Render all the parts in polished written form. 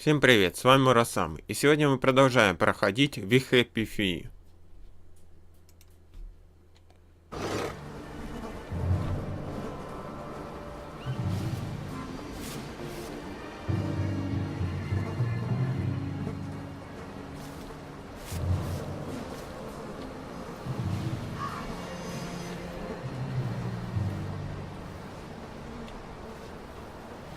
Всем привет, с вами Мурасам, и сегодня мы продолжаем проходить Happy Few.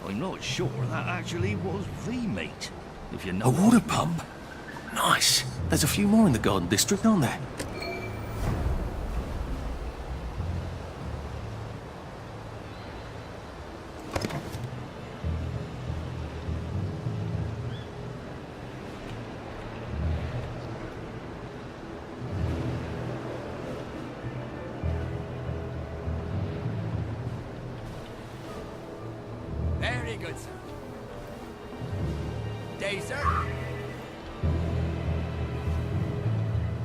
I'm not sure that actually was the mate, if you know. A water pump? Nice. There's a few more in the garden district, aren't there? Very good, sir. Day, sir.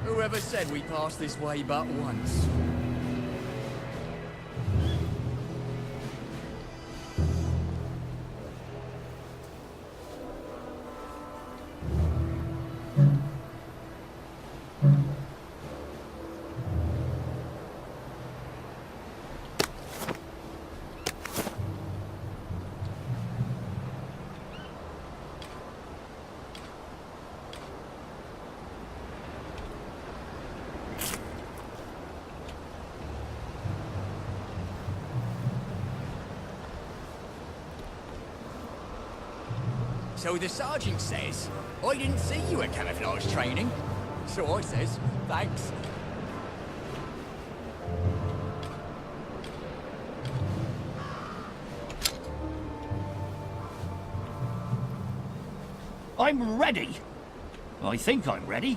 Whoever said we passed this way but once? So the sergeant says, I didn't see you at camouflage training. So I says, thanks. I'm ready. I think I'm ready.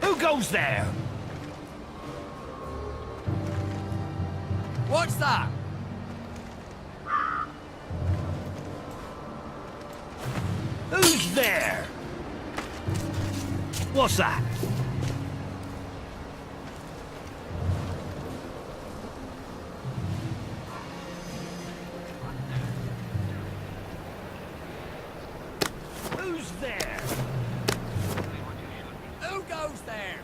Who goes there? What's that? Who's there? What's that? Who's there? Who goes there?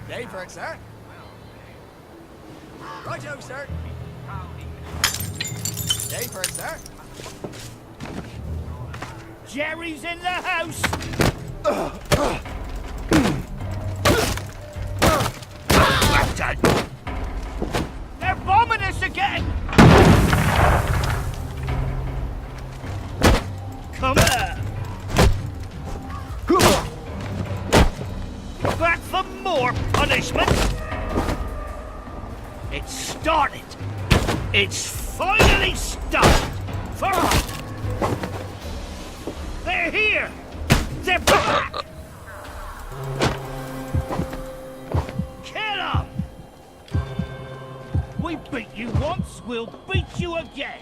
Day for it, sir. Righto, sir. Day for it, sir. Jerry's in the house. Bastard! They're bombing us again. Come here. Back for more punishment. It's started. It's finally started. They're here. They're back. Kill 'em. We beat you once, we'll beat you again.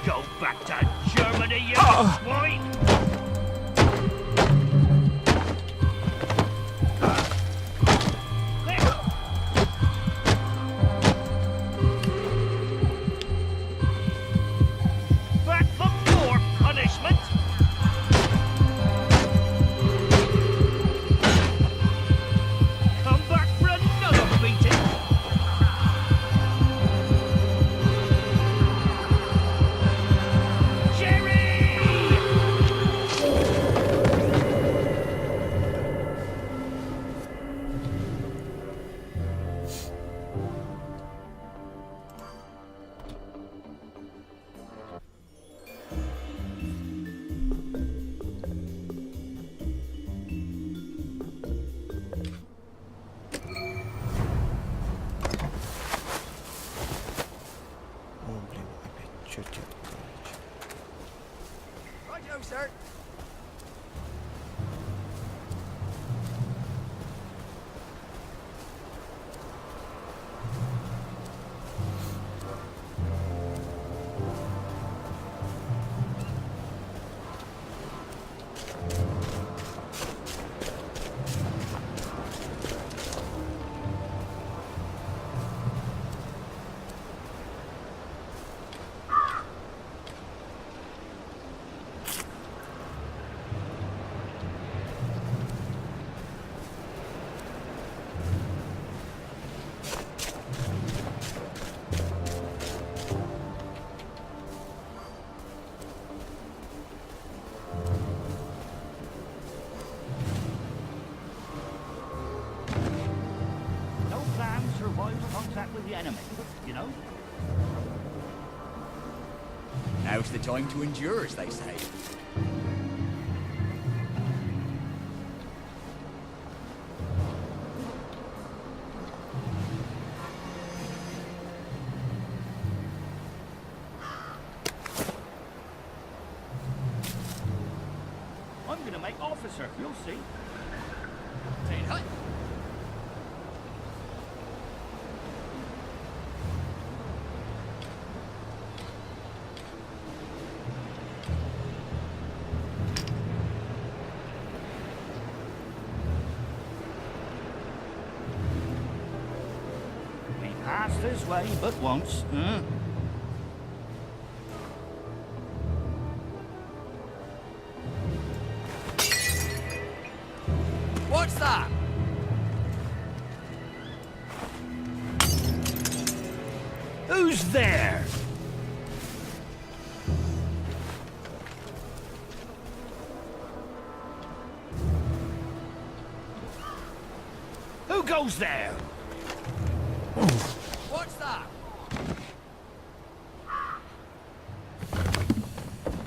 Go back to Germany, you swine! Back for more punishment! Come back for another beating! Jerry! survives contact with the enemy, you know? Now's the time to endure, as they say. I'm gonna make officer, you'll see. Saying hi. We passed this way but once, huh? What's that? Who's there? Who goes there? What's that?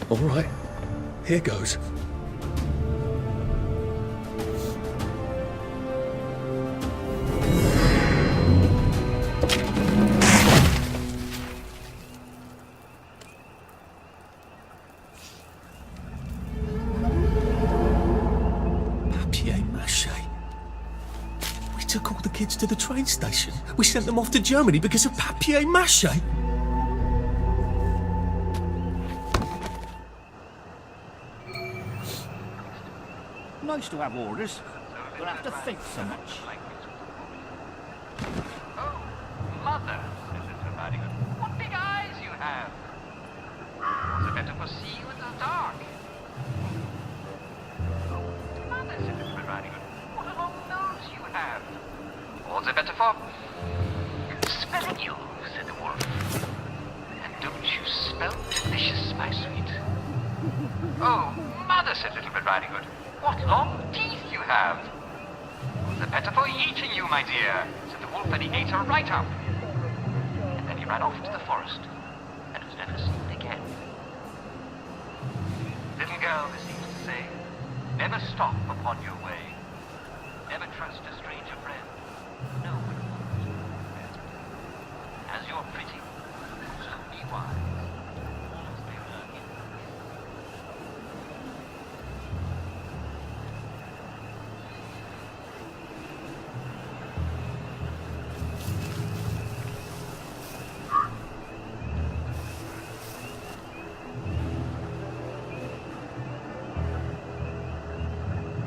All right, here goes. We took all the kids to the train station. We sent them off to Germany because of papier-mâché. Nice to have orders. Don't have to think so much. Oh, mother, said little Radigan. What big eyes you have. The better for see you in the dark. Mother, said little Radigan. What a long nose you have. All the better for smelling you, said the wolf. And don't you smell delicious, my sweet? Oh, mother, said Little Red Riding Hood. What long teeth you have! The better for eating you, my dear, said the wolf, and he ate her right up. And then he ran off into the forest, and was never seen again. Little girl, this seems to say, never stop upon your way. Never trust a stranger friend. No one wants you. As you're pretty, so be wise. As they lurk in.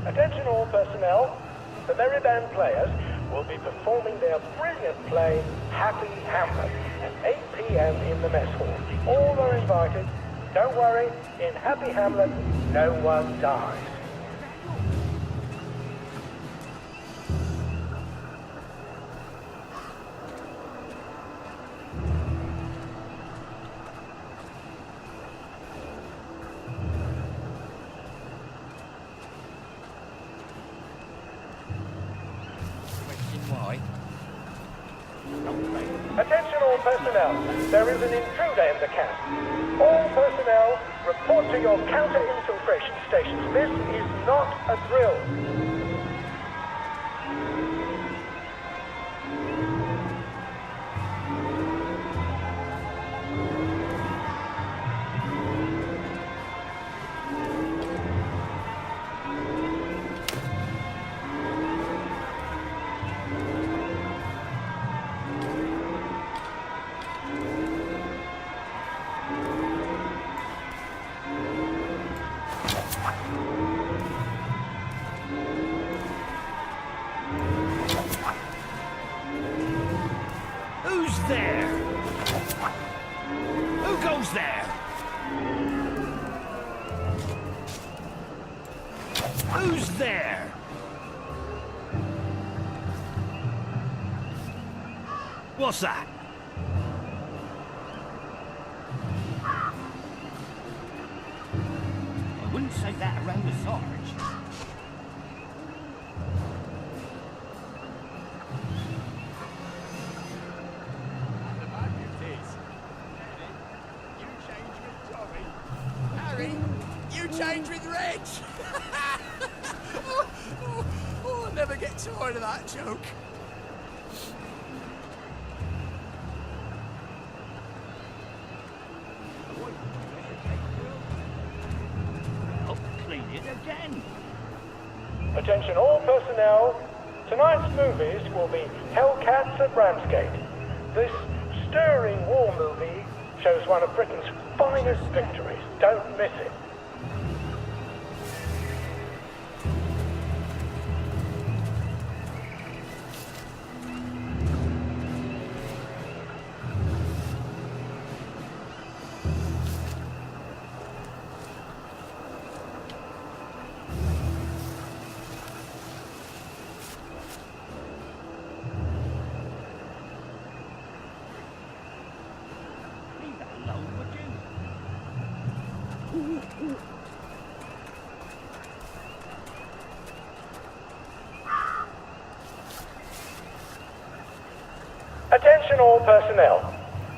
Attention all personnel. The Merry Band players will be performing their brilliant play, Happy Hamlet, at 8 p.m. in the mess hall. All are invited. Don't worry, in Happy Hamlet, no one dies. Question why? Attention all personnel. There is an intruder in the camp. All personnel, report to your counter-infiltration stations. This is not a drill. Who's there? Who goes there? Who's there? What's that? I wouldn't say that around the Sarge. change with Reg. I'll never get tired of that joke. I'll clean it again. Attention all personnel. Tonight's movies will be Hellcats at Ramsgate. This stirring war movie shows one of Britain's finest victories. Don't miss it. Leave that alone, would you? Attention all personnel.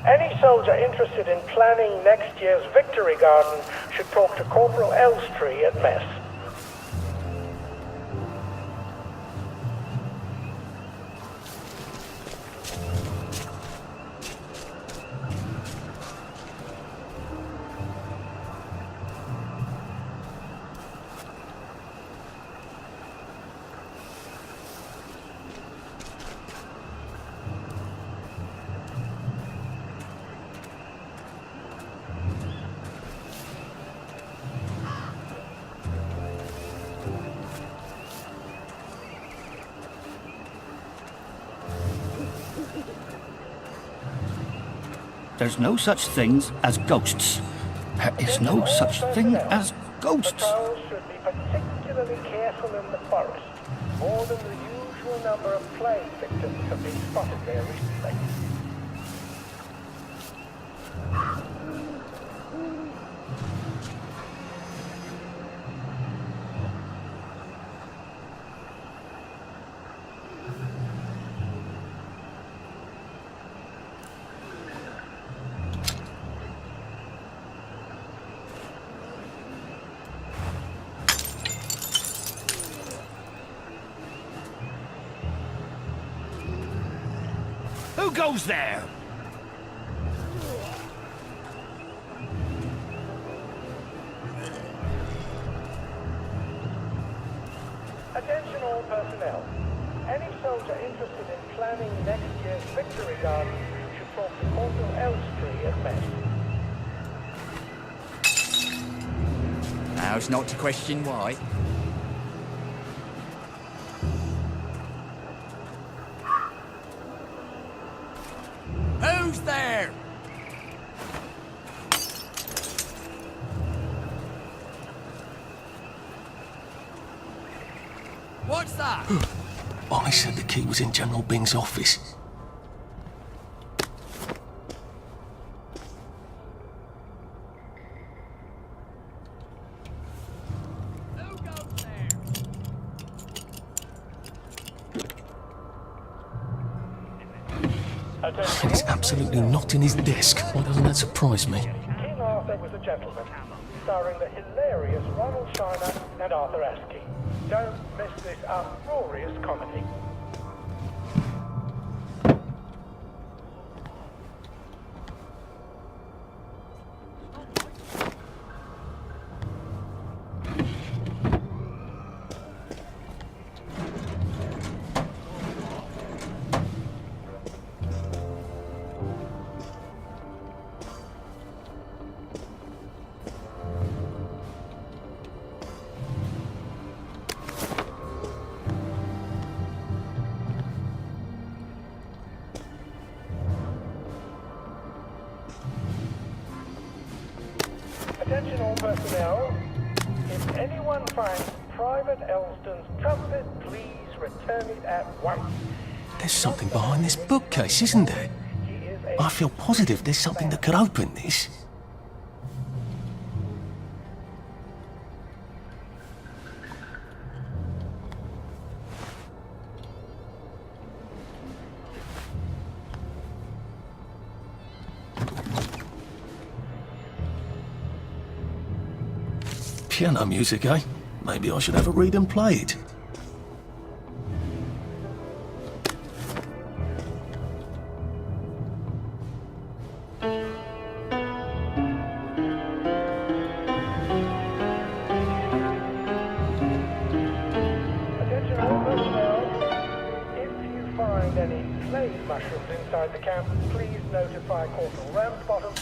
Any soldier interested in planning next year's Victory Garden should talk to Corporal Elstree at mess. There's no such things as ghosts. There is no such thing as ghosts. Patrols should be particularly careful in the forest. More than the usual number of plague victims have been spotted there recently. Who goes there? Attention all personnel. Any soldier interested in planning next year's Victory Garden should talk to Corporal Elstree at mess. How's not to question why? Who's there? What's that? I said the key was in General Bing's office. Who goes there? And it's absolutely not in his desk. Why doesn't that surprise me? King Arthur was a gentleman, starring the hilarious Ronald Shiner and Arthur Askey. Don't miss this uproarious comedy. Attention all personnel. If anyone finds Private Elston's trumpet, please return it at once. There's something behind this bookcase, isn't there? He is a I feel positive there's something that could open this. Piano music, eh? Maybe I should have a read and play it. Attention all personnel. If you find any slave mushrooms inside the camp, please notify Corporal Ramsbottom.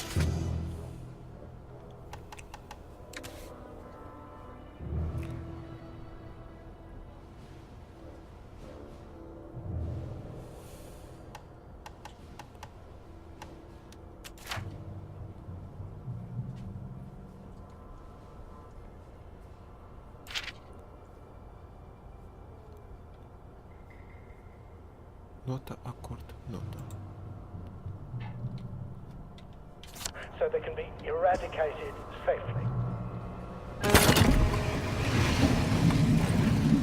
Нота, аккорд, нота. So they can be eradicated safely.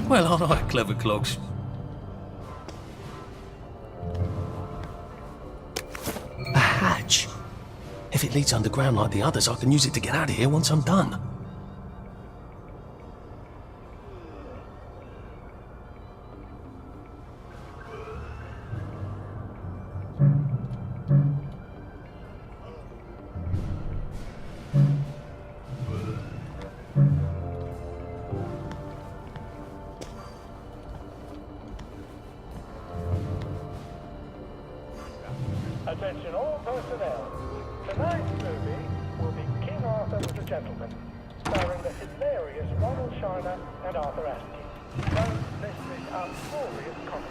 Well, all right, clever clogs. A hatch. If it leads underground like the others, I can use it to get out of here once I'm done. Attention all personnel. Tonight's movie will be King Arthur was a Gentleman, starring the hilarious Ronald Shiner and Arthur Astley. Don't miss this uproarious comedy.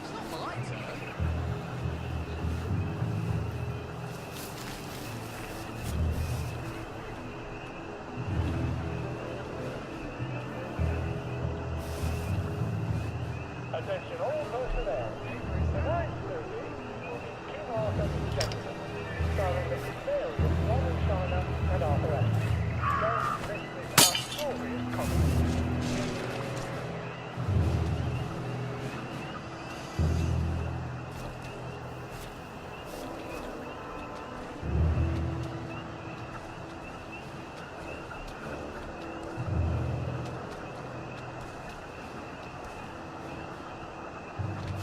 It's not my turn. Attention all personnel. Tonight's movie will be King Arthur was a Gentleman, starring the hilarious Ronald Shiner and Arthur Astley. Don't miss this uproarious comedy.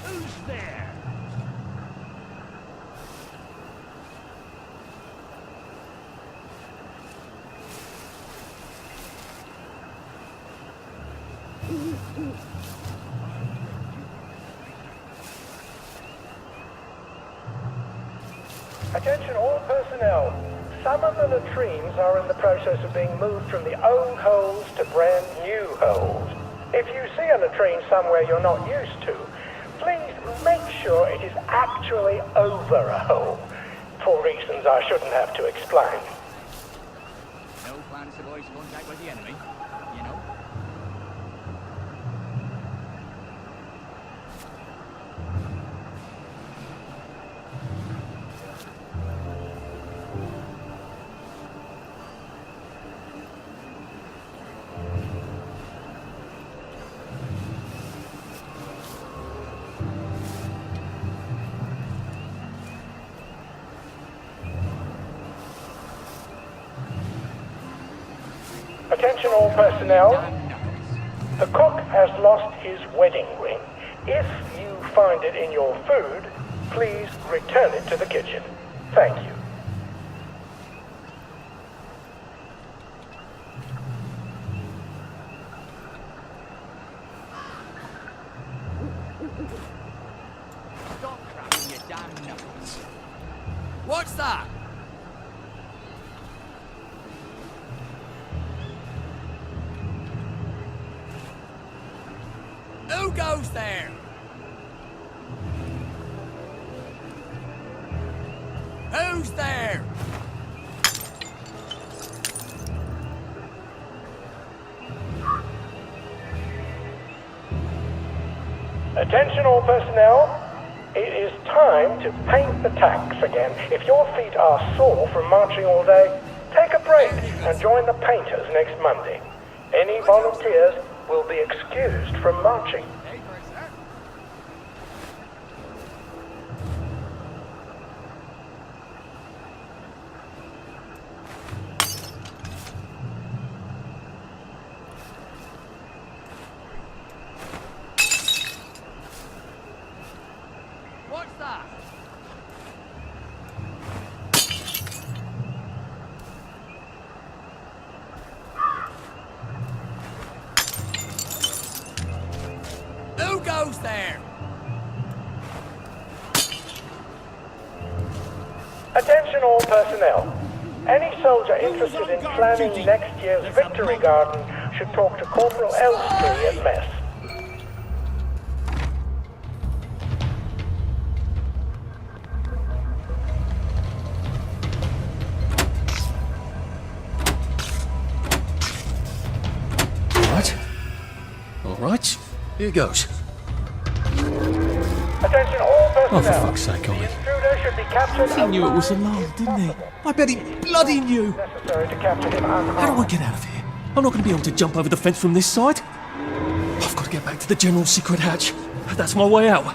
Who's there? Attention all personnel. Some of the latrines are in the process of being moved from the old holes to brand new holes. If you see a latrine somewhere you're not used to, please make sure it is actually over a hole, for reasons I shouldn't have to explain. No plans to voice contact with the enemy, you know. Attention all personnel. The cook has lost his wedding ring. If you find it in your food, please return it to the kitchen. Thank you. Stop cracking your damn knuckles. What's that? Who goes there? Who's there? Attention all personnel. It is time to paint the tacks again. If your feet are sore from marching all day, take a break and join the painters next Monday. Any volunteers will be excused from marching. What's that? Who goes there? Attention all personnel. Any soldier interested in planning next year's Victory Garden should talk to Corporal Elstree at mess. Alright, here goes. Attention all personnel. Oh, for fuck's sake, Ollie. The intruder should be captured. He knew it was a lie, didn't he? I bet he bloody knew. Necessary to capture him unharmed. How do I get out of here? I'm not going to be able to jump over the fence from this side. I've got to get back to the general secret hatch. That's my way out.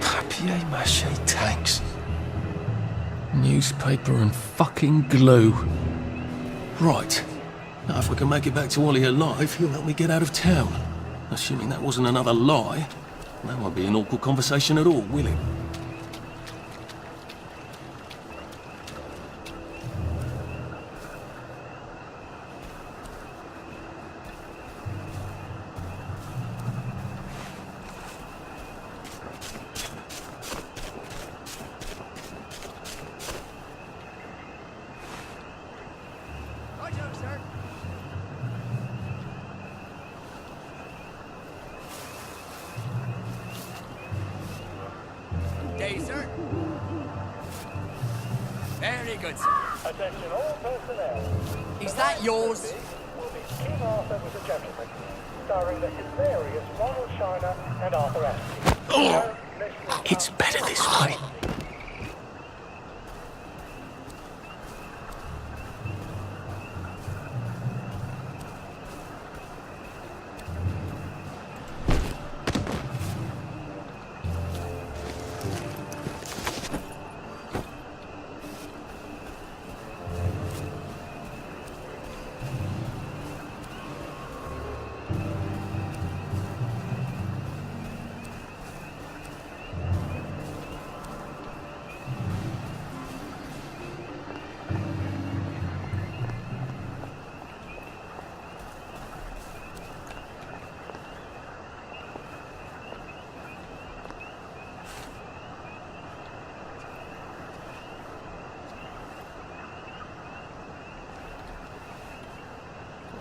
Papier-mâché tanks. Newspaper and fucking glue. Right. Now if we can make it back to Ollie alive, he'll help me get out of town. Assuming that wasn't another lie, that won't be an awkward conversation at all, will it? Very good. Attention all personnel. Is that yours? Will be King Arthur was a Gentleman, starring the hilarious Ronald Shiner and Arthur Astley. Oh, it's better this way.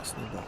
Классный бах.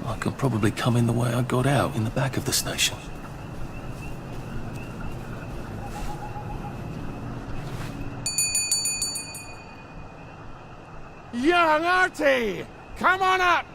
I could probably come in the way I got out, in the back of the station. Young Artie! Come on up!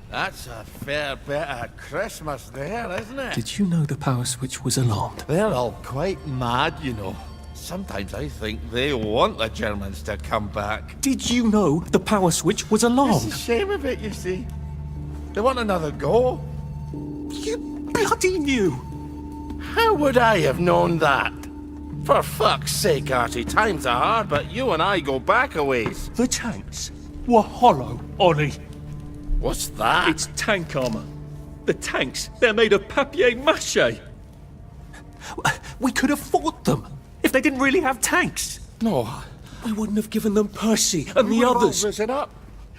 That's a fair bit of Christmas there, isn't it? Did you know the power switch was alarmed? They're all quite mad, you know. Sometimes I think they want the Germans to come back. Did you know the power switch was alarmed? It's a shame of it, you see. They want another go. You bloody knew! How would I have known that? For fuck's sake, Artie, times are hard, but you and I go back a ways. The tanks were hollow, Ollie. What's that? It's tank armor. The tanks, they're made of papier-mâché. We could have fought them if they didn't really have tanks. No. We wouldn't have given them Percy and the others. Risen up.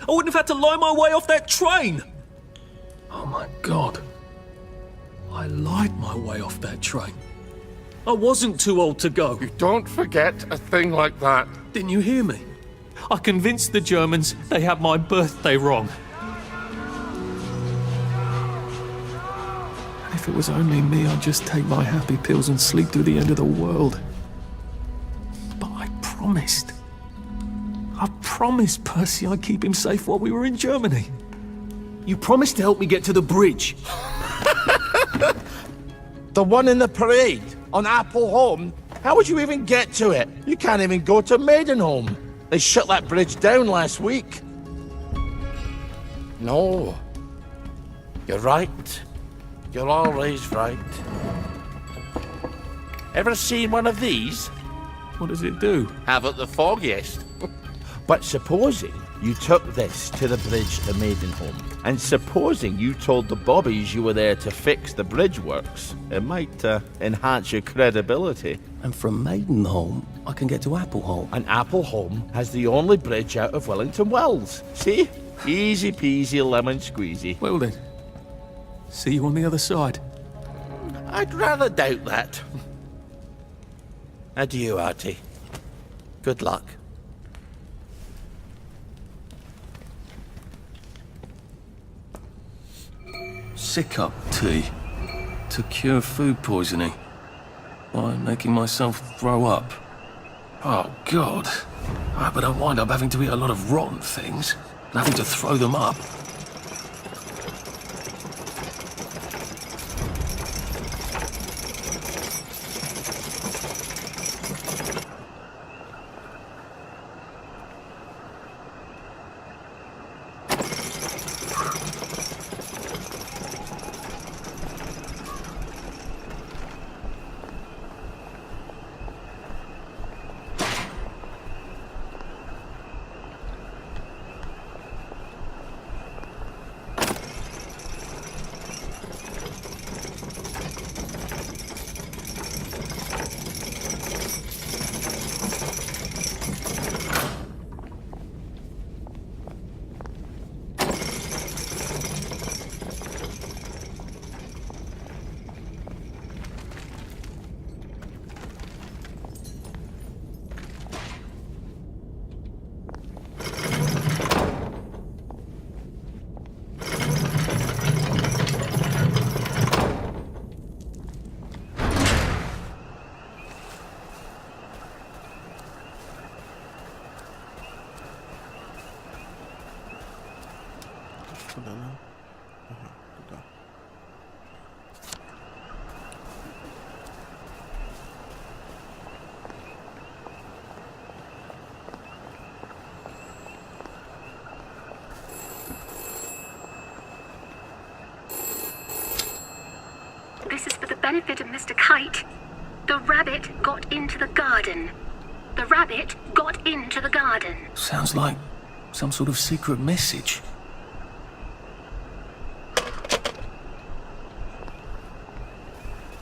I wouldn't have had to lie my way off that train. Oh my God. I lied my way off that train. I wasn't too old to go. You don't forget a thing like that. Didn't you hear me? I convinced the Germans they had my birthday wrong. If it was only me, I'd just take my happy pills and sleep through the end of the world. But I promised. I promised Percy I'd keep him safe while we were in Germany. You promised to help me get to the bridge. The one in the parade on Appleholm? How would you even get to it? You can't even go to Maidenholm. They shut that bridge down last week. No. You're right. You're always right. Ever seen one of these? What does it do? Haven't the foggiest. But supposing you took this to the bridge to Maidenholm, and supposing you told the bobbies you were there to fix the bridge works, it might enhance your credibility. And from Maidenholm, I can get to Appleholm. And Appleholm has the only bridge out of Wellington Wells. See? Easy peasy lemon squeezy. Well then, see you on the other side. I'd rather doubt that. Adieu, Artie. Good luck. Sick-up tea to cure food poisoning by making myself throw up. Oh, God. I hope I don't wind up having to eat a lot of rotten things and having to throw them up. This is for the benefit of Mr. Kite. The rabbit got into the garden. The rabbit got into the garden. Sounds like some sort of secret message.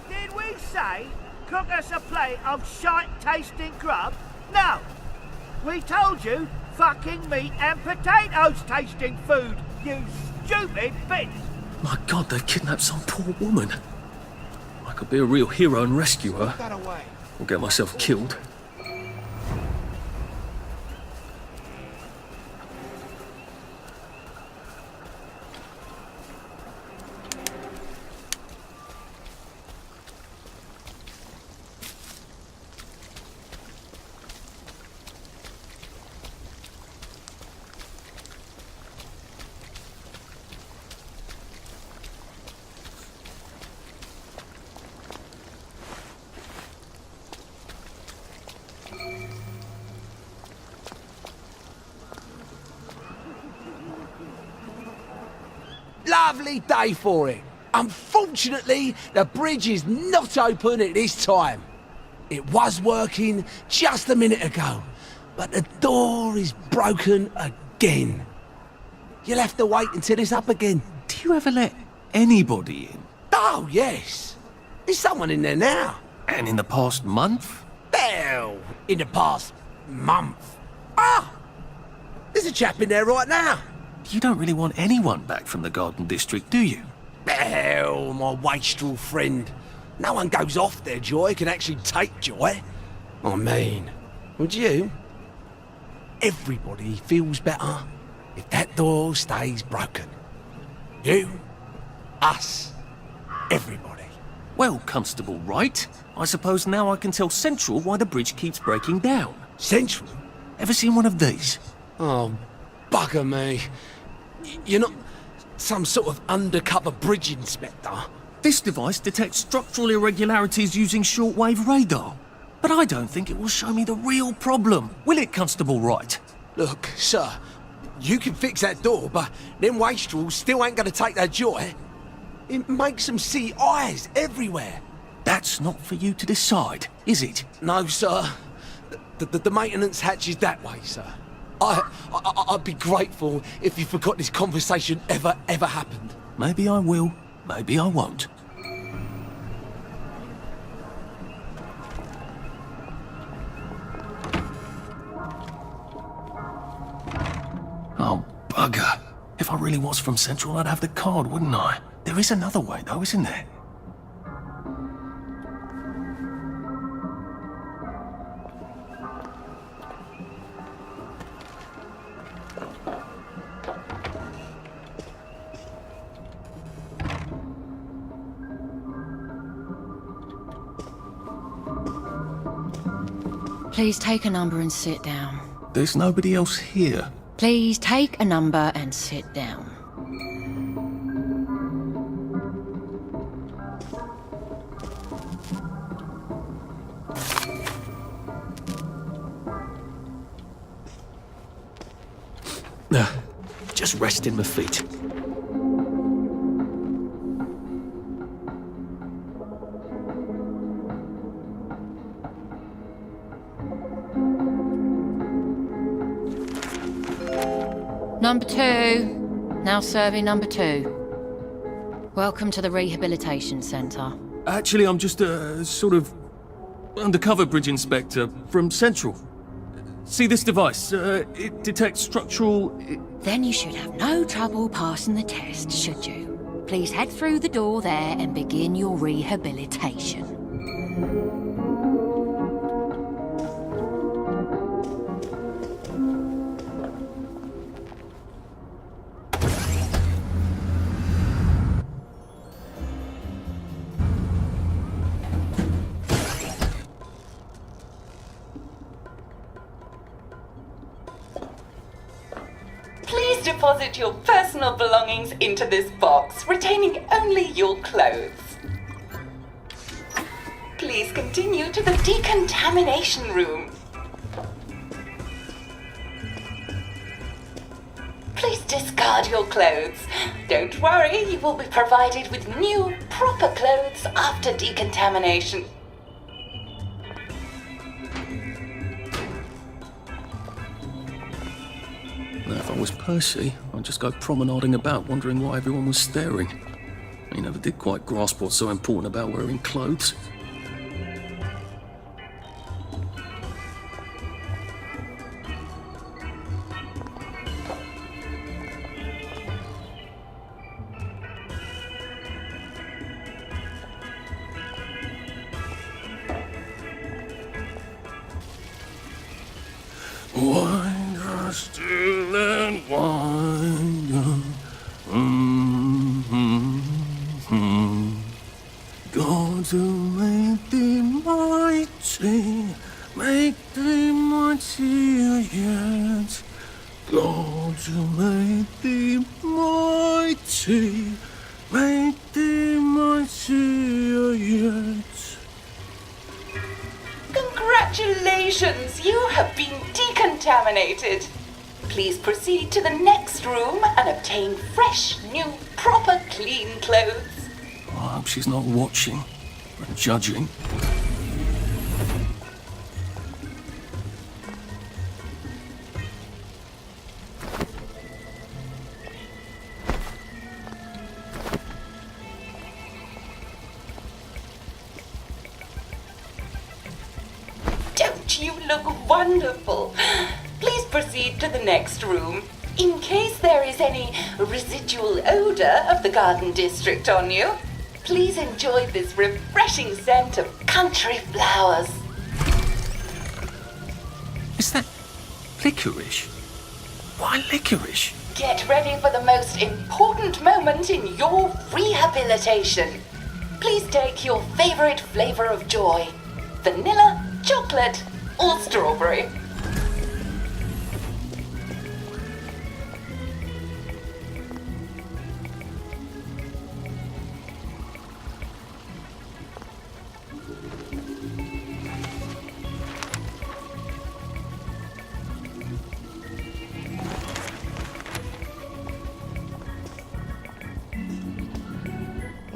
Did we say cook us a plate of shite-tasting grub? No. We told you fucking meat and potatoes tasting food, you stupid bitch. My God, they've kidnapped some poor woman. I could be a real hero and rescue her. Got away. Or get myself killed. Lovely day for it. Unfortunately, the bridge is not open at this time. It was working just a minute ago, but the door is broken again. You'll have to wait until it's up again. Do you ever let anybody in? Oh, yes. There's someone in there now. And in the past month? Well, in the past month. Ah! There's a chap in there right now. You don't really want anyone back from the Garden District, do you? Well, my wastrel friend. No one goes off their joy, can actually take joy. I mean, would you? everybody feels better if that door stays broken. You, us, everybody. Well, Constable Wright, I suppose now I can tell Central why the bridge keeps breaking down. Central? Ever seen one of these? Oh, bugger me. You're not some sort of undercover bridge inspector? This device detects structural irregularities using shortwave radar. But I don't think it will show me the real problem. Will it, Constable Wright? Look, sir, you can fix that door, but them wastrels still ain't gonna take their joy. It makes them see eyes everywhere. That's not for you to decide, is it? No, sir. The maintenance hatch is that way, sir. I'd be grateful if you forgot this conversation ever happened. Maybe I will, maybe I won't. Oh, bugger. If I really was from Central, I'd have the card, wouldn't I? There is another way, though, isn't there? Please take a number and sit down. There's nobody else here. Please take a number and sit down. Just resting my feet. Number 2. Now serving number 2. Welcome to the Rehabilitation Centre. Actually, I'm just a sort of undercover bridge inspector from Central. See this device? It detects structural... Then you should have no trouble passing the test, should you? Please head through the door there and begin your rehabilitation. Please deposit your personal belongings into this box, retaining only your clothes. Please continue to the decontamination room. Please discard your clothes. Don't worry, you will be provided with new, proper clothes after decontamination. If I was Percy, I'd just go promenading about, wondering why everyone was staring. He never did quite grasp what's so important about wearing clothes. Wind us still and wind. God to make thee mighty, make thee mightier yet. God to make thee mighty, make thee mightier yet. Congratulations, you have been decontaminated. Please proceed to the next room and obtain fresh, new, proper, clean clothes. I hope she's not watching and judging. Don't you look wonderful? Please proceed to the next room. In case there is any residual odor of the garden district on you, please enjoy this refreshing scent of country flowers. Is Licorice? Why licorice? Get ready for the most important moment in your rehabilitation. Please take your favorite flavor of joy. Vanilla, chocolate, or strawberry.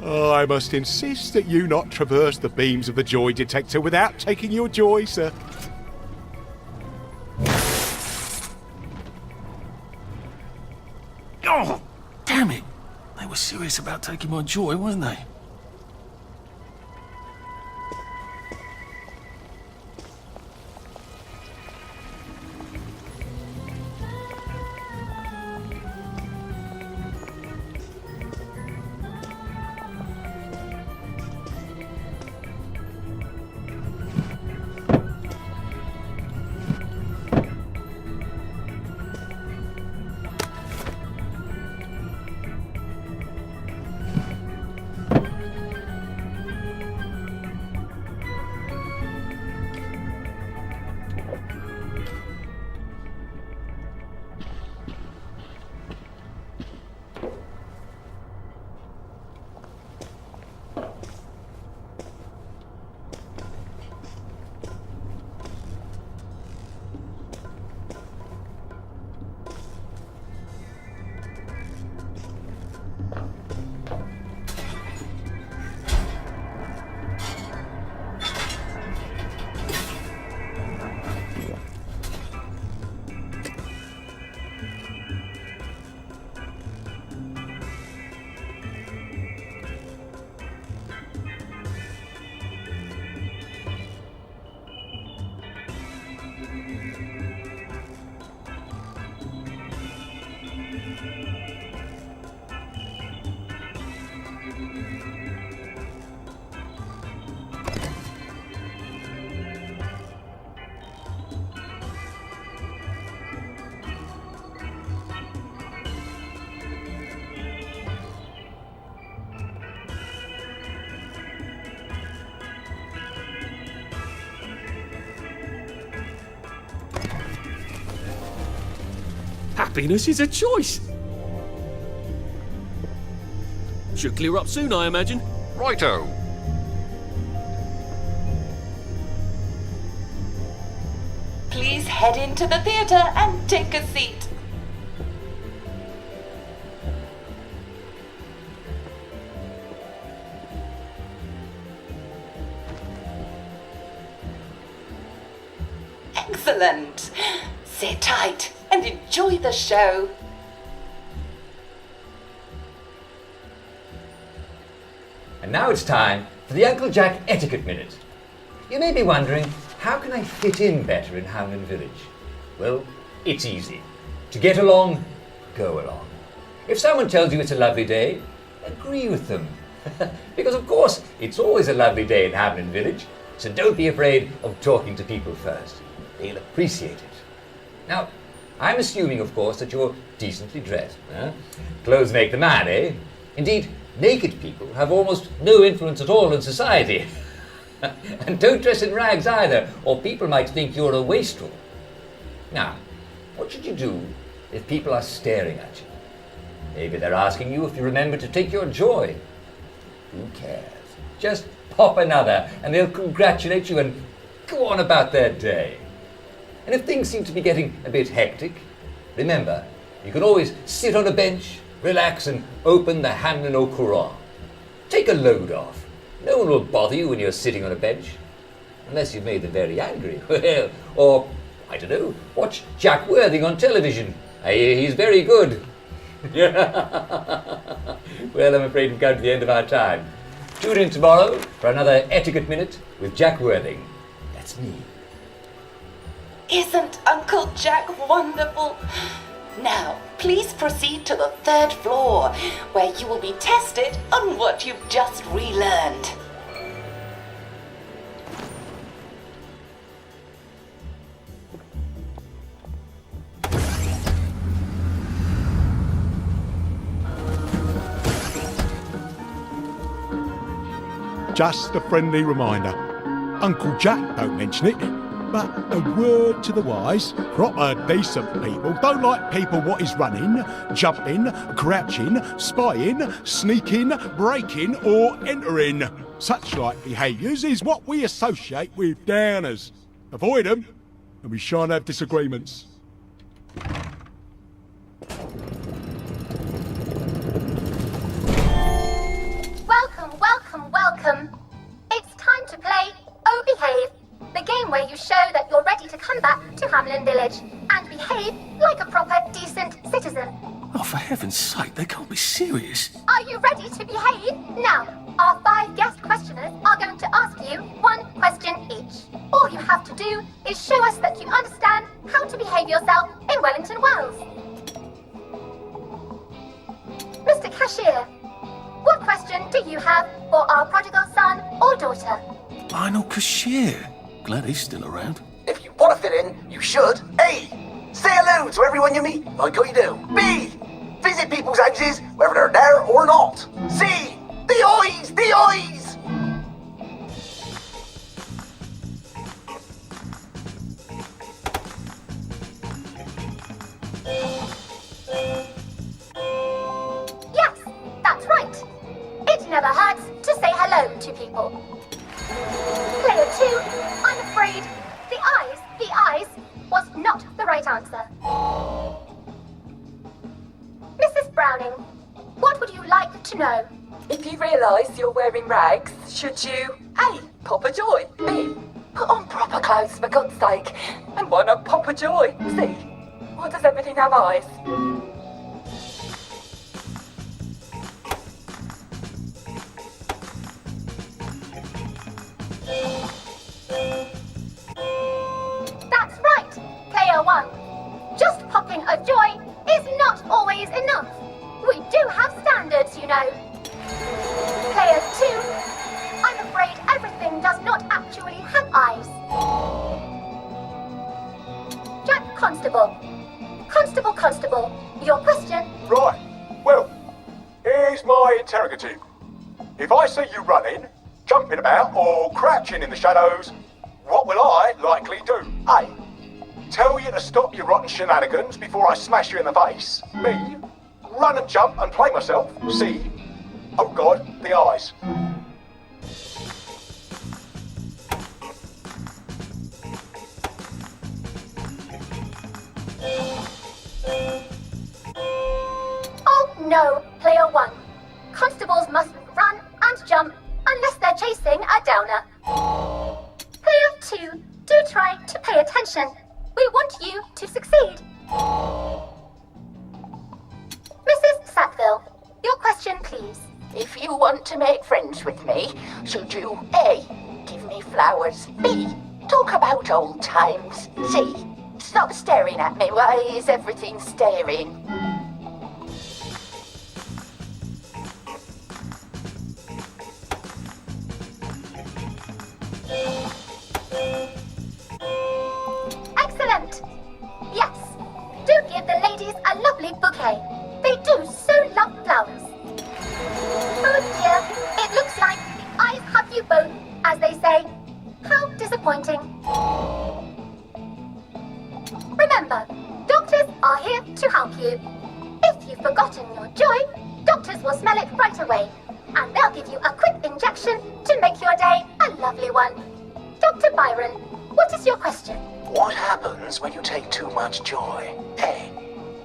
Oh, I must insist that you not traverse the beams of the joy detector without taking your joy, sir. Oh, damn it! They were serious about taking my joy, weren't they? Happiness is a choice. Should clear up soon, I imagine. Righto. Please head into the theatre and take a seat. Excellent. Sit tight and enjoy the show. And now it's time for the Uncle Jack Etiquette Minute. You may be wondering, how can I fit in better in Hamlin Village? Well, it's easy. To get along, go along. If someone tells you it's a lovely day, agree with them. Because of course, it's always a lovely day in Hamlin Village, so don't be afraid of talking to people first. They'll appreciate it. Now, I'm assuming, of course, that you're decently dressed. Clothes make the man, eh? Indeed, naked people have almost no influence at all in society. And don't dress in rags either, or people might think you're a wastrel. Now, what should you do if people are staring at you? Maybe they're asking you if you remember to take your joy. Who cares? Just pop another, and they'll congratulate you and go on about their day. And if things seem to be getting a bit hectic, remember, you can always sit on a bench, relax and open the Hamlin au Courant. Take a load off. No one will bother you when you're sitting on a bench. Unless you've made them very angry. Well, or, I don't know, watch Jack Worthing on television. I hear he's very good. Well, I'm afraid we've come to the end of our time. Tune in tomorrow for another Etiquette Minute with Jack Worthing. That's me. Isn't Uncle Jack wonderful? Now, please proceed to the 3rd floor, where you will be tested on what you've just relearned. Just a friendly reminder. Uncle Jack don't mention it, but a word to the wise. Proper decent people don't like people what is running, jumping, crouching, spying, sneaking, breaking or entering. Such like behaviours is what we associate with downers. Avoid them and we shan't have disagreements. Welcome. It's time to play Oh Behave, the game where you show that you're ready to come back to Hamlin Village and behave like a proper, decent citizen. Oh, for heaven's sake, they can't be serious. Are you ready to behave? Now, our 5 guest questioners are going to ask you 1 question each. All you have to do is show us that you understand how to behave yourself in Wellington Wells. Mr. Cashier, what question do you have for our prodigal son or daughter? Lionel Cashier. Glad he's still around. If you want to fit in, you should. A. Say hello to everyone you meet, like how you do. B. Visit people's houses, whether they're there or not. C. The eyes! The eyes! Yes, that's right. It never hurts to say hello to people. Player 2, I'm afraid the eyes was not the right answer. Mrs. Browning, what would you like to know? If you realise you're wearing rags, should you A. Pop a joy, B. Put on proper clothes for God's sake, and why not pop a joy, C. Why does everything have eyes? That's right, Player 1. Just popping a joy is not always enough. We do have standards, you know. Player 2, I'm afraid everything does not actually have eyes. Jack Constable, your question? Right, well, here's my interrogative. If I see you running, jumping about or crouching in the shadows, what will I likely do? A. Tell you to stop your rotten shenanigans before I smash you in the face. B. Run and jump and play myself. C. Oh God, the eyes. Oh no, Player 1. Constables mustn't run and jump unless they're chasing a downer. Player 2, do try to pay attention. We want you to succeed. Mrs. Sackville, your question please. If you want to make friends with me, should you A. Give me flowers, B. Talk about old times, C. Stop staring at me, why is everything staring? Excellent! Yes, do give the ladies a lovely bouquet. They do so love flowers. Oh dear, it looks like the eyes have you both, as they say. How disappointing. Remember, doctors are here to help you. If you've forgotten your joy, doctors will smell it right away, and they'll give you a quick injection to make your day a lovely one. Dr. Byron, what is your question? What happens when you take too much joy? A.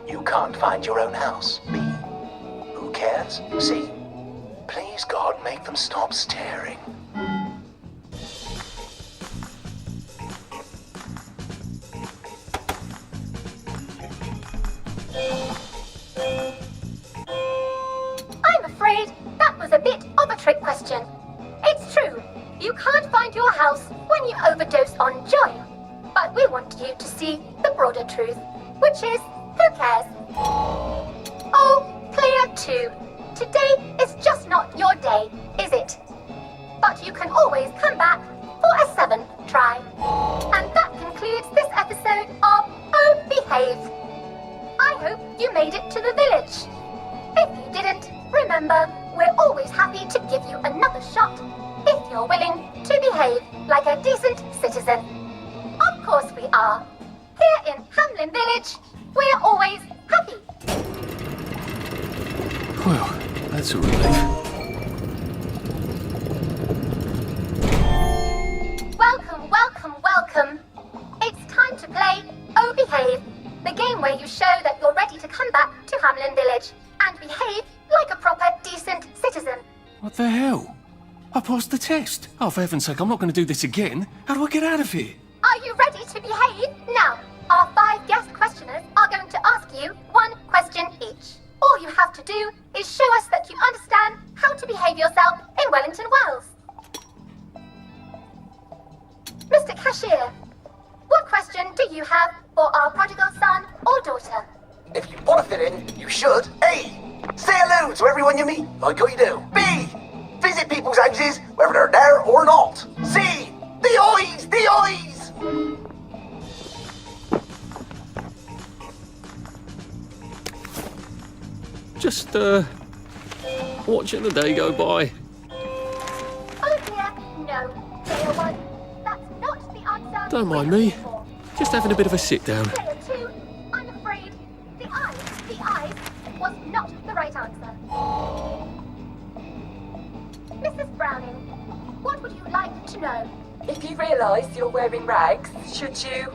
You can't find your own house. B. Who cares? C. Please God, make them stop staring. I'm afraid that was a bit of a trick question. It's true, you can't find your house when you overdose on joy. But we want you to see the broader truth, which is, who cares? Oh, Player 2, today is just not your day, is it? But you can always come back for a 7th try. And that concludes this episode of Oh Behave. I hope you made it to the village. If you didn't, remember, we're always happy to give you another shot if you're willing to behave like a decent citizen. Of course we are. Here in Hamlin Village, we're always happy. Well, that's a relief. Welcome, welcome, welcome. It's time to play Oh Behave, the game where you show that you're ready to come back to Hamlin Village and behave like a proper, decent citizen. What the hell? I passed the test. Oh, for heaven's sake, I'm not going to do this again. How do I get out of here? Are you ready to behave? Now, our 5 guest questioners are going to ask you 1 question each. All you have to do is show us that you understand how to behave yourself in Wellington Wells. Mr. Cashier, what question do you have for our prodigal son or daughter? If you want to fit in, you should. A. Say hello to everyone you meet, like how you do. B. Visit people's houses, whether they're there or not. C. The eyes! The eyes! Just, watching the day go by. Oh dear, no. Player 1, that's not the answer. Don't mind me. Just having a bit of a sit down. Player 2, I'm afraid the eyes was not the right answer. Mrs. Browning, what would you like to know? If you realise you're wearing rags, should you...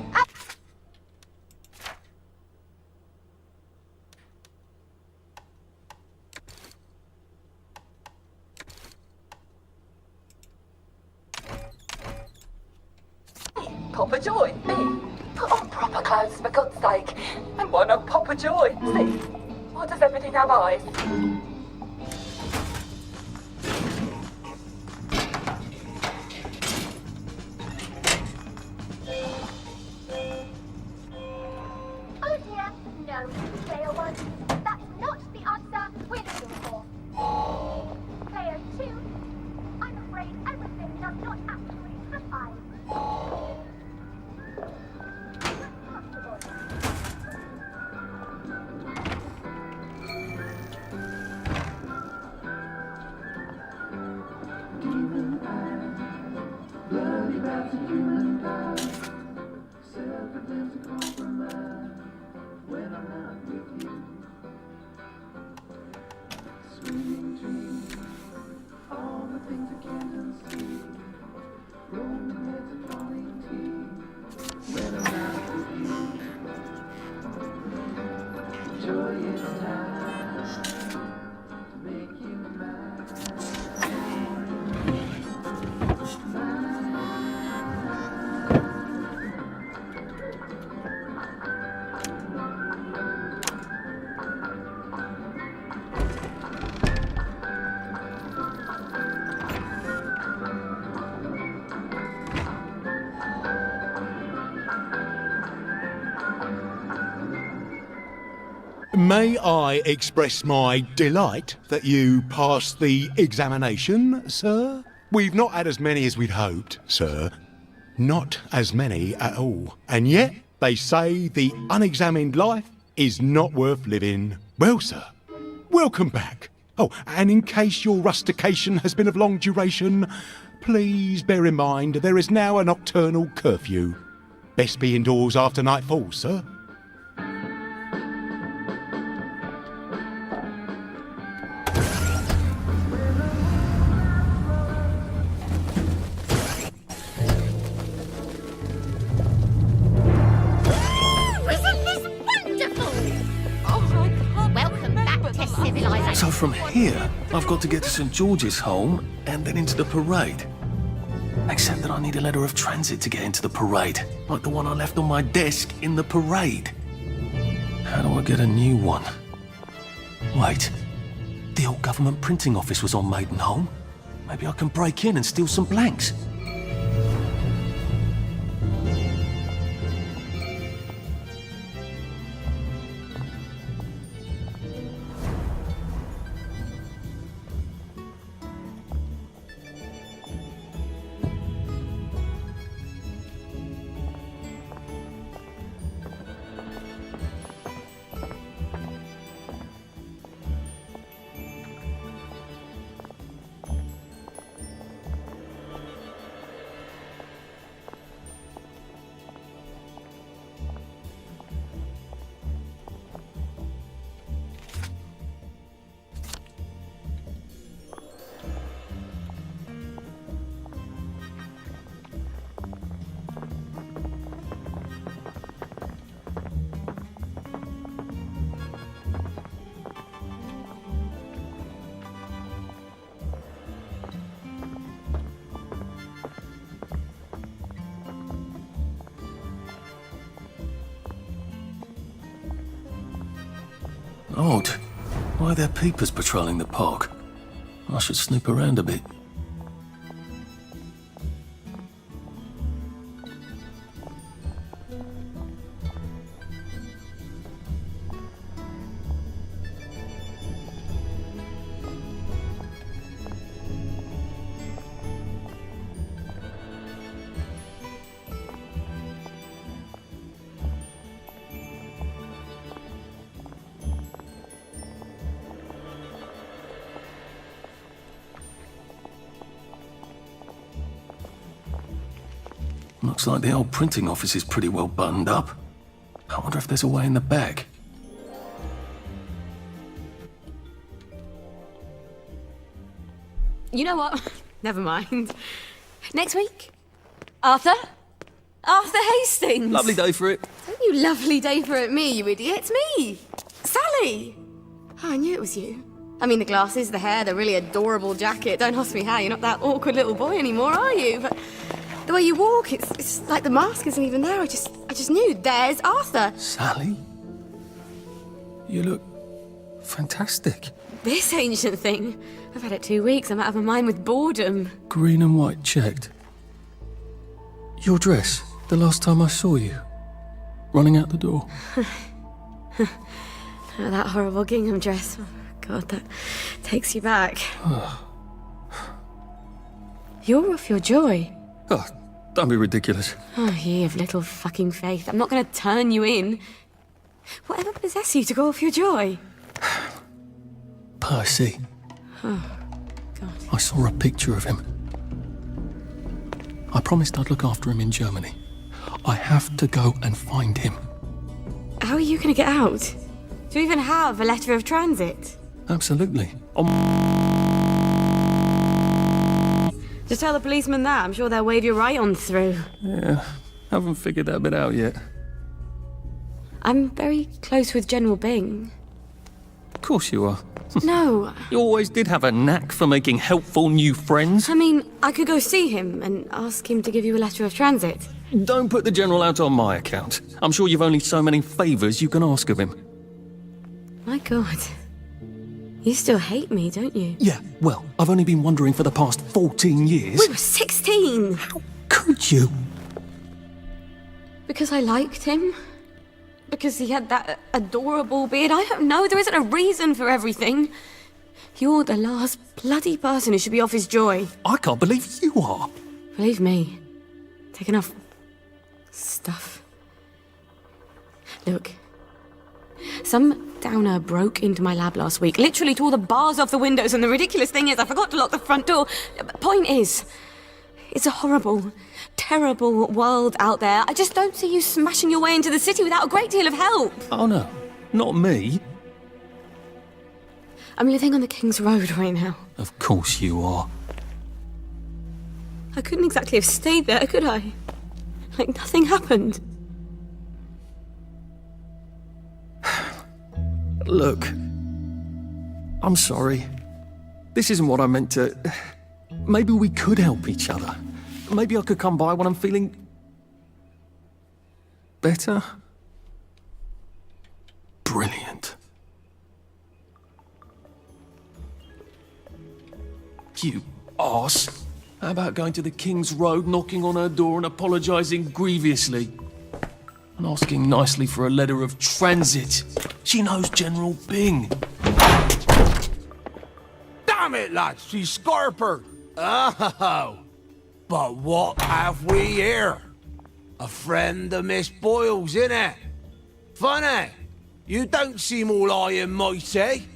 Papa Joy, B. Put on proper clothes for God's sake. And why not Papa Joy? C. Why does everything have eyes? Oh dear, no. Player 1, that's not the answer we're looking for. Player 2, I'm afraid everything does not actually have eyes. May I express my delight that you passed the examination, sir? We've not had as many as we'd hoped, sir. Not as many at all. And yet, they say the unexamined life is not worth living. Well, sir, welcome back. Oh, and in case your rustication has been of long duration, please bear in mind there is now a nocturnal curfew. Best be indoors after nightfall, sir. So from here, I've got to get to St. George's home and then into the parade. Except that I need a letter of transit to get into the parade, like the one I left on my desk in the parade. How do I get a new one? Wait, the old government printing office was on Maidenholm. Maybe I can break in and steal some blanks. Odd. Why are there peepers patrolling the park? I should snoop around a bit. Looks like the old printing office is pretty well buttoned up. I wonder if there's a way in the back. You know what? Never mind. Next week? Arthur? Arthur Hastings! Lovely day for it. Don't you lovely day for it me, you idiot. It's me! Sally! Oh, I knew it was you. I mean, the glasses, the hair, the really adorable jacket. Don't ask me how, you're not that awkward little boy anymore, are you? But the way you walk, it's like the mask isn't even there. I just knew. There's Arthur. Sally? You look fantastic. This ancient thing. I've had it 2 weeks. I'm out of my mind with boredom. Green and white checked. Your dress, the last time I saw you. Running out the door. Oh, that horrible gingham dress. Oh, God, that takes you back. You're off your joy. Oh, don't be ridiculous. Oh, ye of little fucking faith. I'm not going to turn you in. Whatever possesses you to go off your joy? Percy. Oh, God. I saw a picture of him. I promised I'd look after him in Germany. I have to go and find him. How are you going to get out? Do you even have a letter of transit? Absolutely. Just tell the policeman that. I'm sure they'll wave you right on through. Yeah, haven't figured that bit out yet. I'm very close with General Bing. Of course you are. No. You always did have a knack for making helpful new friends. I mean, I could go see him and ask him to give you a letter of transit. Don't put the General out on my account. I'm sure you've only so many favours you can ask of him. My God. You still hate me, don't you? Yeah, well, I've only been wondering for the past 14 years. We were 16! How could you? Because I liked him? Because he had that adorable beard? I don't know, there isn't a reason for everything. You're the last bloody person who should be off his joy. I can't believe you are. Believe me. Take enough stuff. Look. Some downer broke into my lab last week, literally tore the bars off the windows, and the ridiculous thing is I forgot to lock the front door. Point is, it's a horrible, terrible world out there. I just don't see you smashing your way into the city without a great deal of help. Oh no, not me. I'm living on the King's Road right now. Of course you are. I couldn't exactly have stayed there, could I? Like nothing happened. Look, I'm sorry. This isn't what I meant to... Maybe we could help each other. Maybe I could come by when I'm feeling... better? Brilliant. You arse. How about going to the King's Road, knocking on her door and apologising grievously? And asking nicely for a letter of transit. She knows General Bing. Damn it, lads, she's scarpered. Oh, but what have we here? A friend of Miss Boyle's, innit? Funny, you don't seem all high and mighty.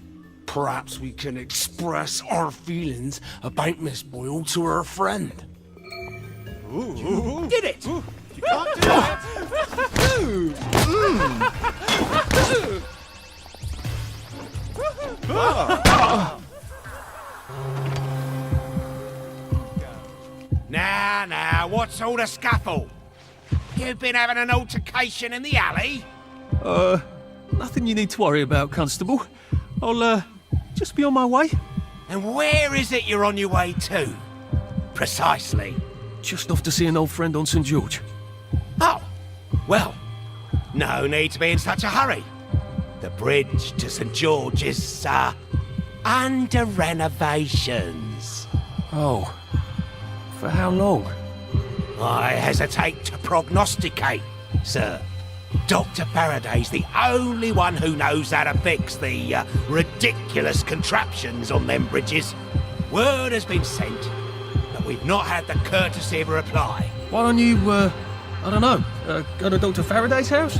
Perhaps we can express our feelings about Miss Boyle to her friend. Ooh. Did it! You can't do it! Now, what's all the scuffle? You've been having an altercation in the alley? Nothing you need to worry about, Constable. I'll, just be on my way. And where is it you're on your way to? Precisely. Just off to see an old friend on St. George. Oh, well, no need to be in such a hurry. The bridge to St. George is, under renovations. Oh. For how long? I hesitate to prognosticate, sir. Dr. Faraday's the only one who knows how to fix the ridiculous contraptions on them bridges. Word has been sent, but we've not had the courtesy of a reply. Why don't you, I don't know, go to Dr. Faraday's house?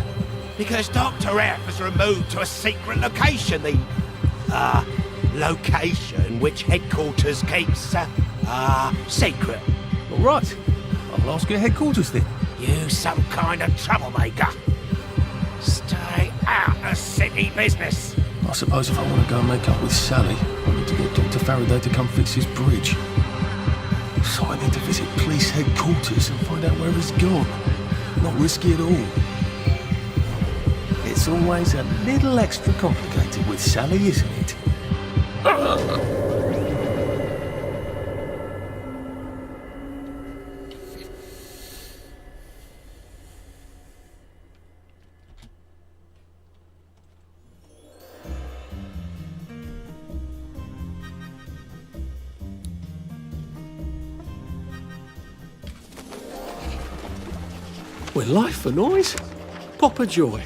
Because Dr. F has removed to a secret location, the, location which headquarters keeps, secret. All right. I'll ask your headquarters then. You some kind of troublemaker. Stay out of city business. I suppose if I want to go and make up with Sally, I need to get Dr. Faraday to come fix his bridge. So I need to visit police headquarters and find out where he's gone. Not risky at all. It's always a little extra complicated with Sally, isn't it? With life for noise, pop a joy.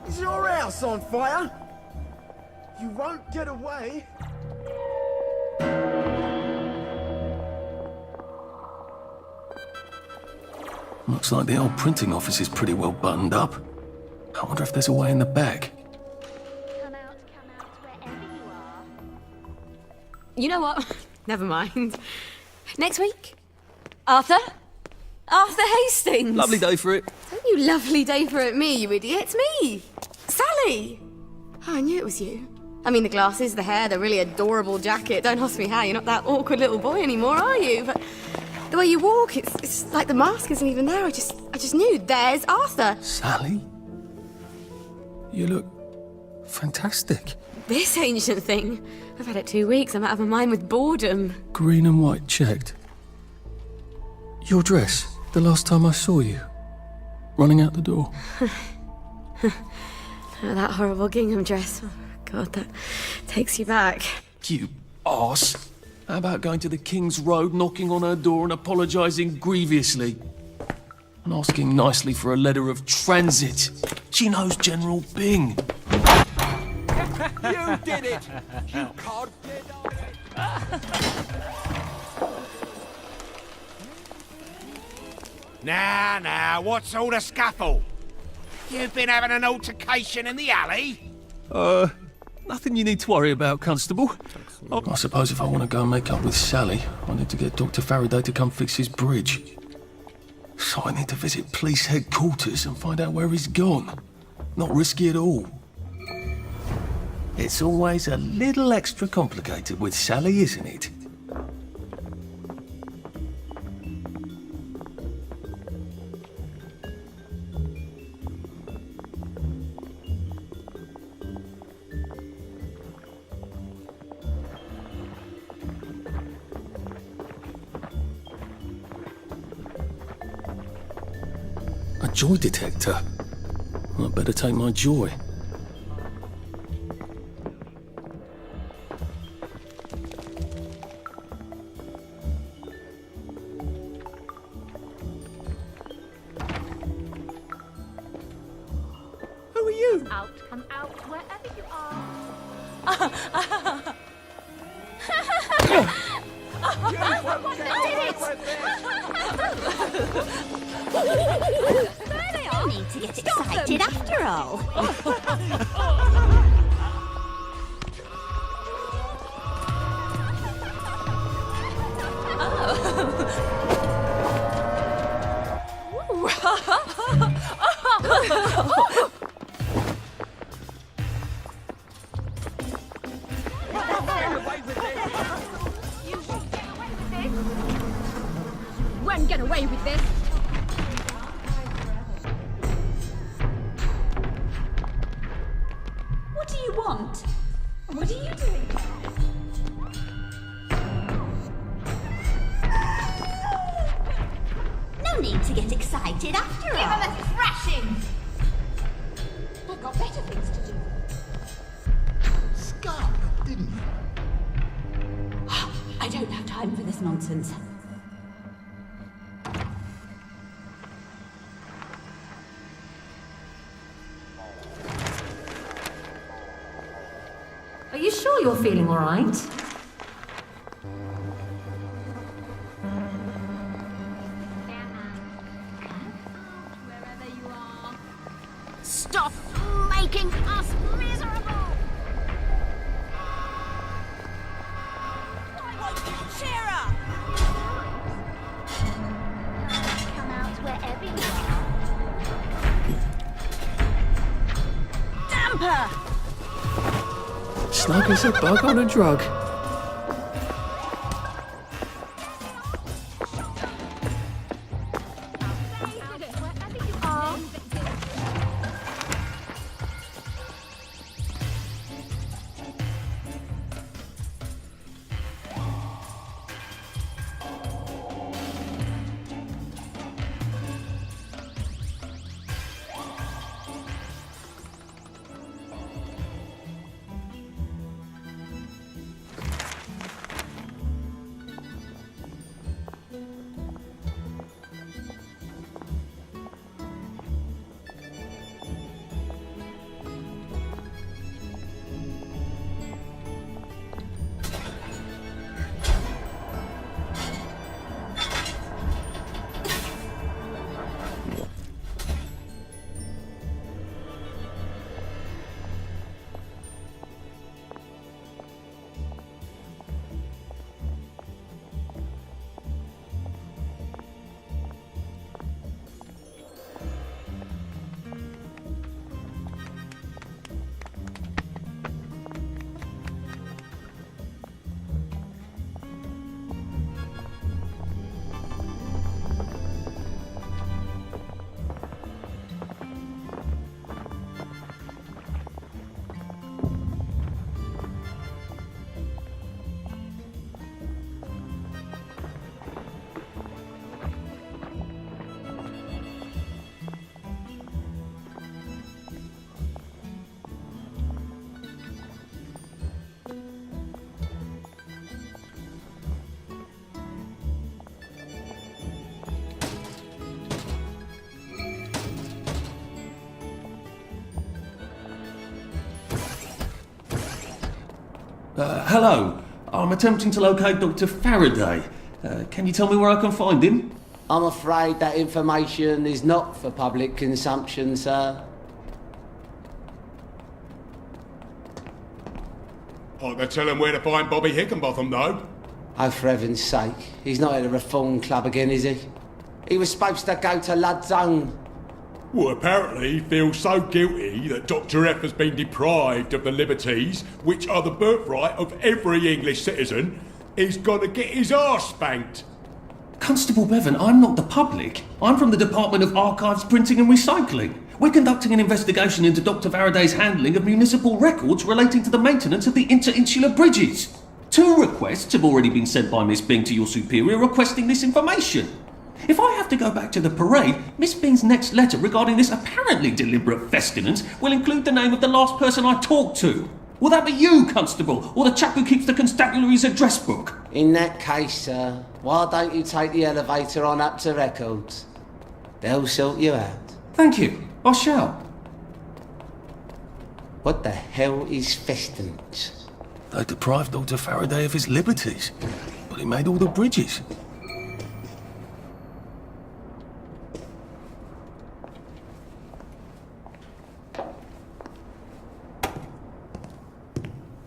Is your house on fire? You won't get away. Looks like the old printing office is pretty well buttoned up. I wonder if there's a way in the back. You know what? Never mind. Next week? Arthur? Arthur Hastings! Lovely day for it. Don't you lovely day for it me, you idiot. It's me! Sally! Oh, I knew it was you. I mean, the glasses, the hair, the really adorable jacket. Don't ask me how, you're not that awkward little boy anymore, are you? But the way you walk, it's like the mask isn't even there. I just knew. There's Arthur. Sally? You look fantastic. This ancient thing. I've had it 2 weeks. I'm out of my mind with boredom. Green and white checked. Your dress, the last time I saw you. Running out the door. That horrible gingham dress. Oh, God, that takes you back. You arse. How about going to the King's Road, knocking on her door and apologising grievously? And asking nicely for a letter of transit. She knows General Bing. You did it! You can't Now, what's all the scuffle? You've been having an altercation in the alley? Nothing you need to worry about, Constable. I suppose if I want to go and make up with Sally, I need to get Dr. Faraday to come fix his bridge. So I need to visit police headquarters and find out where he's gone. Not risky at all. It's always a little extra complicated with Sally, isn't it? A joy detector. I better take my joy. Who are you? Out, come out, wherever you are. There they are. You need to get excited after all. won't get away with this. What do you want? What are you doing? No need to get excited after all. Give him a thrashing. I've got better things to do. Scarlet, didn't you? I don't have time for this nonsense. Are you sure you're feeling all right? Stop making us miserable! Why won't you cheer up? Come out wherever you are. Damper! Snug as a bug on a drug. Hello. I'm attempting to locate Dr. Faraday. Can you tell me where I can find him? I'm afraid that information is not for public consumption, sir. I can tell him where to find Bobby Hickenbotham, though. Oh, for heaven's sake. He's not at the Reform Club again, is he? He was supposed to go to Lud's Own. Well, apparently he feels so guilty that Dr. F has been deprived of the liberties which are the birthright of every English citizen, he's gonna get his arse spanked. Constable Bevan, I'm not the public. I'm from the Department of Archives, Printing and Recycling. We're conducting an investigation into Dr. Faraday's handling of municipal records relating to the maintenance of the interinsular bridges. 2 requests have already been sent by Miss Bing to your superior requesting this information. If I have to go back to the parade, Miss Bing's next letter regarding this apparently deliberate festinance will include the name of the last person I talked to. Will that be you, Constable, or the chap who keeps the constabulary's address book? In that case, sir, why don't you take the elevator on up to records? They'll sort you out. Thank you. I shall. What the hell is festinance? They deprived Dr. Faraday of his liberties, but he made all the bridges.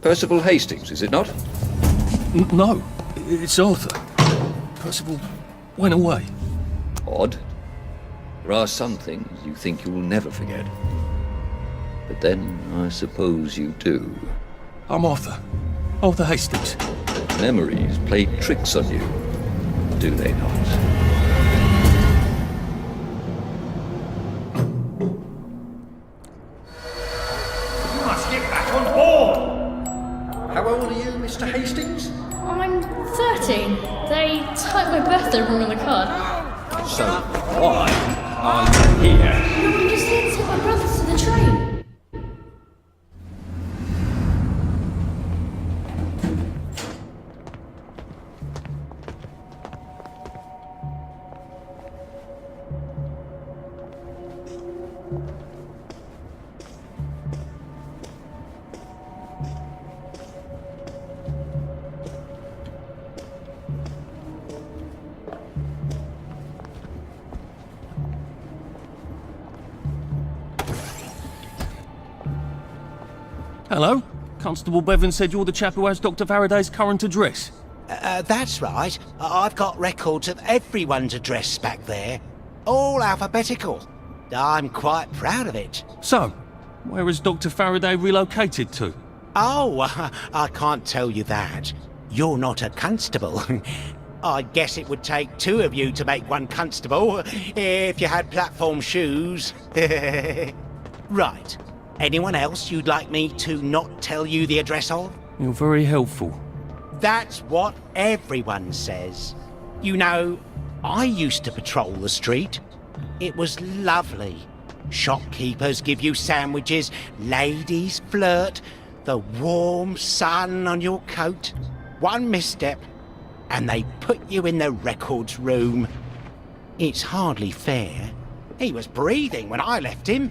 Percival Hastings, is it not? No, it's Arthur. Percival went away. Odd. There are some things you think you will never forget. But then, I suppose you do. I'm Arthur. Arthur Hastings. Memories play tricks on you, do they not? type my birthday wrong on the card. So, why are you here? No, I'm just here to take my brother to the train. Hello? Constable Bevan said you're the chap who has Dr. Faraday's current address. That's right. I've got records of everyone's address back there. All alphabetical. I'm quite proud of it. So, where has Dr. Faraday relocated to? Oh, I can't tell you that. You're not a constable. I guess it would take two of you to make one constable, if you had platform shoes. Right. Anyone else you'd like me to not tell you the address of? You're very helpful. That's what everyone says. You know, I used to patrol the street. It was lovely. Shopkeepers give you sandwiches, ladies flirt, the warm sun on your coat. One misstep, and they put you in the records room. It's hardly fair. He was breathing when I left him.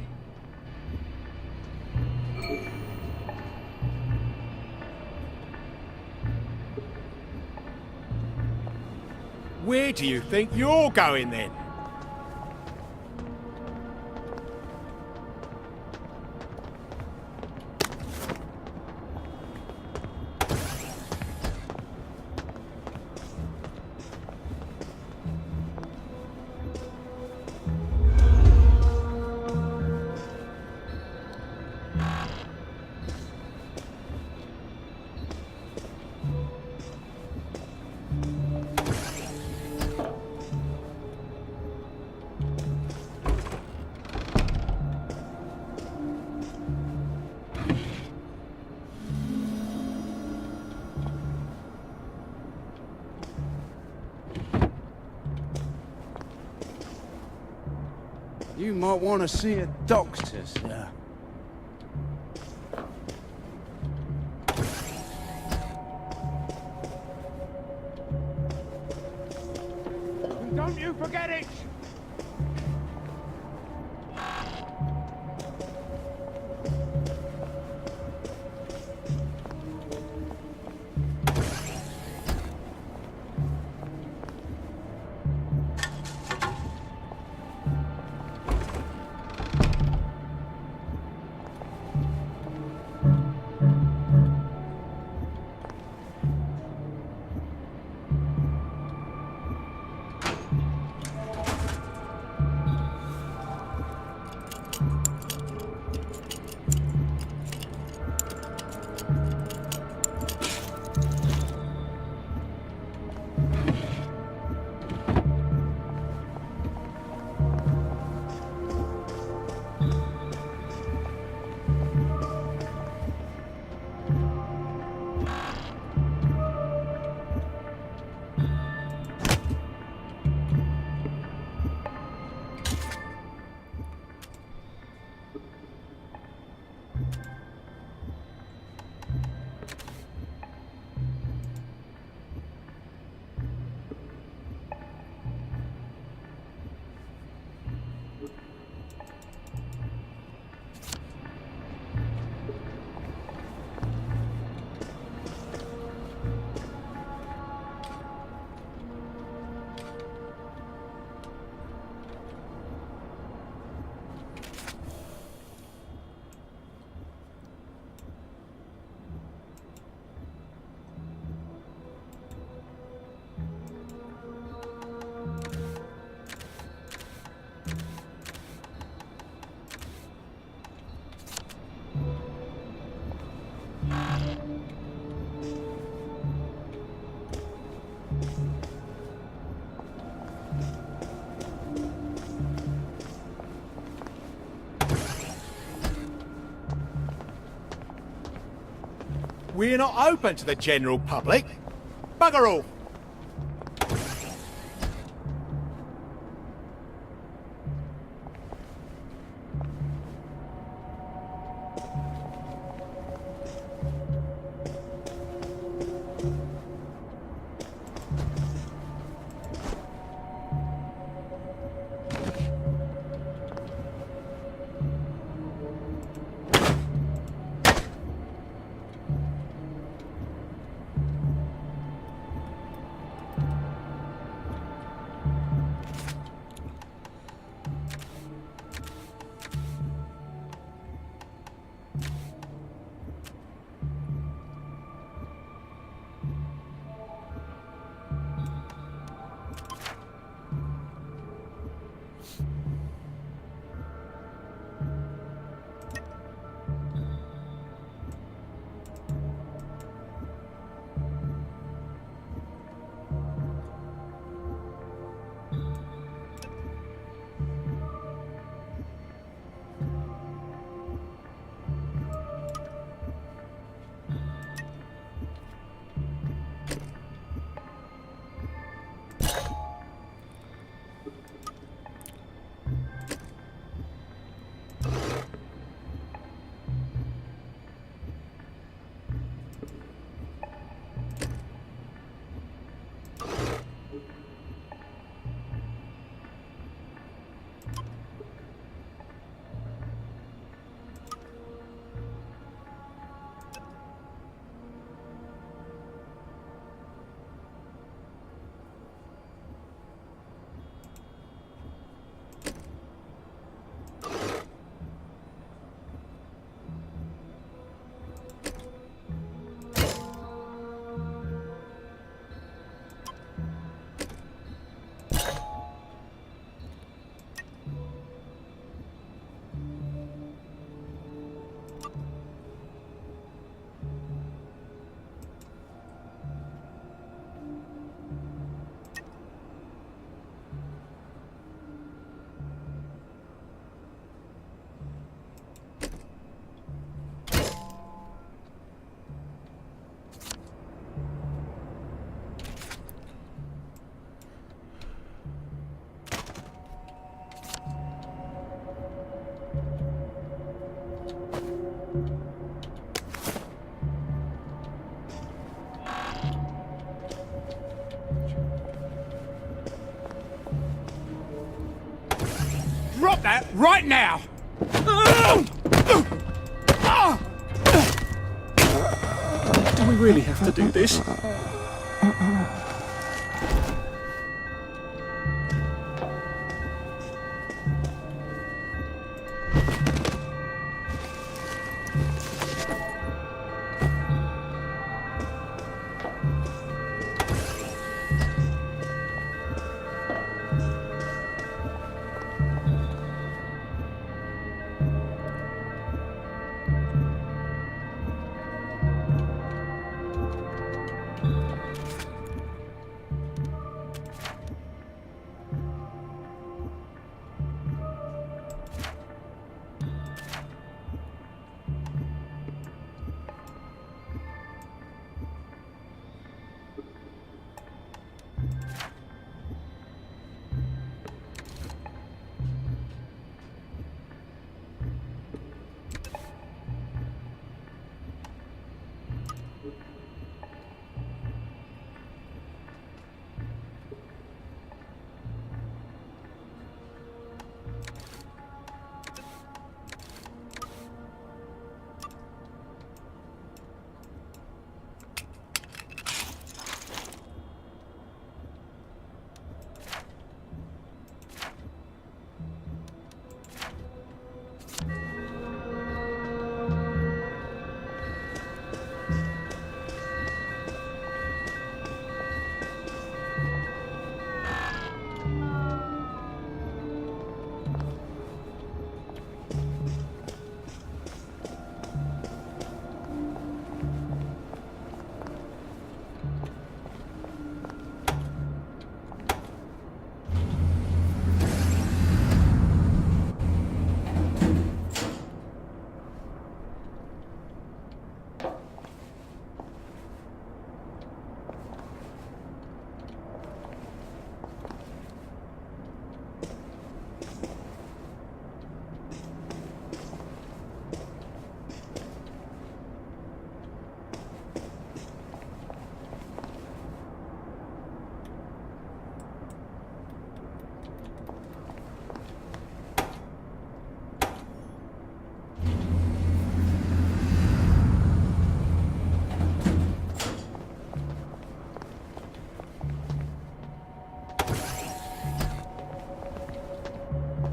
Where do you think you're going then? You might want to see a doctor, sir. Don't you forget it! We're not open to the general public. Bugger off! Drop that right now! Do we really have to do this?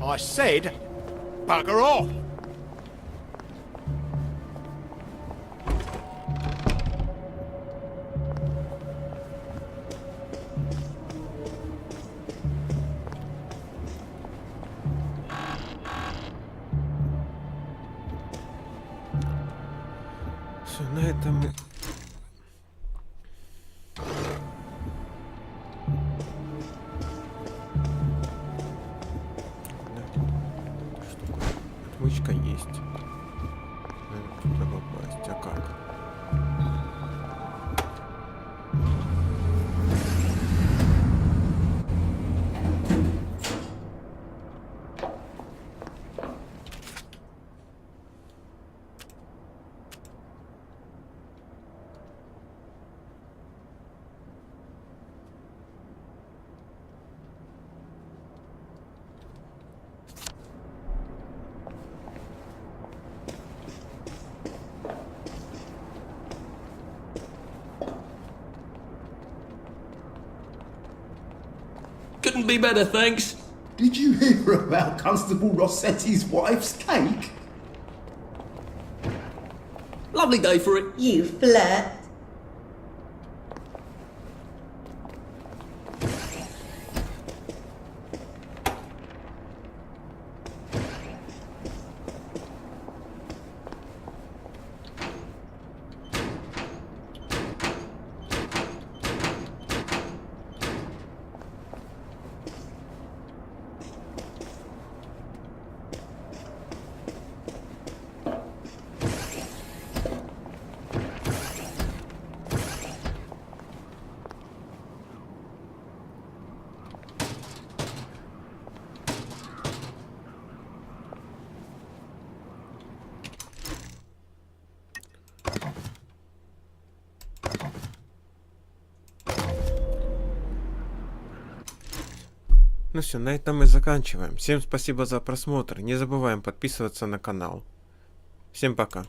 I said, bugger off! Все, на этом мы... Отмычка есть. Туда попасть, а как? Couldn't be better, thanks. Did you hear about Constable Rossetti's wife's cake? Lovely day for it. You flirt. Ну все, на этом мы заканчиваем. Всем спасибо за просмотр. Не забываем подписываться на канал. Всем пока.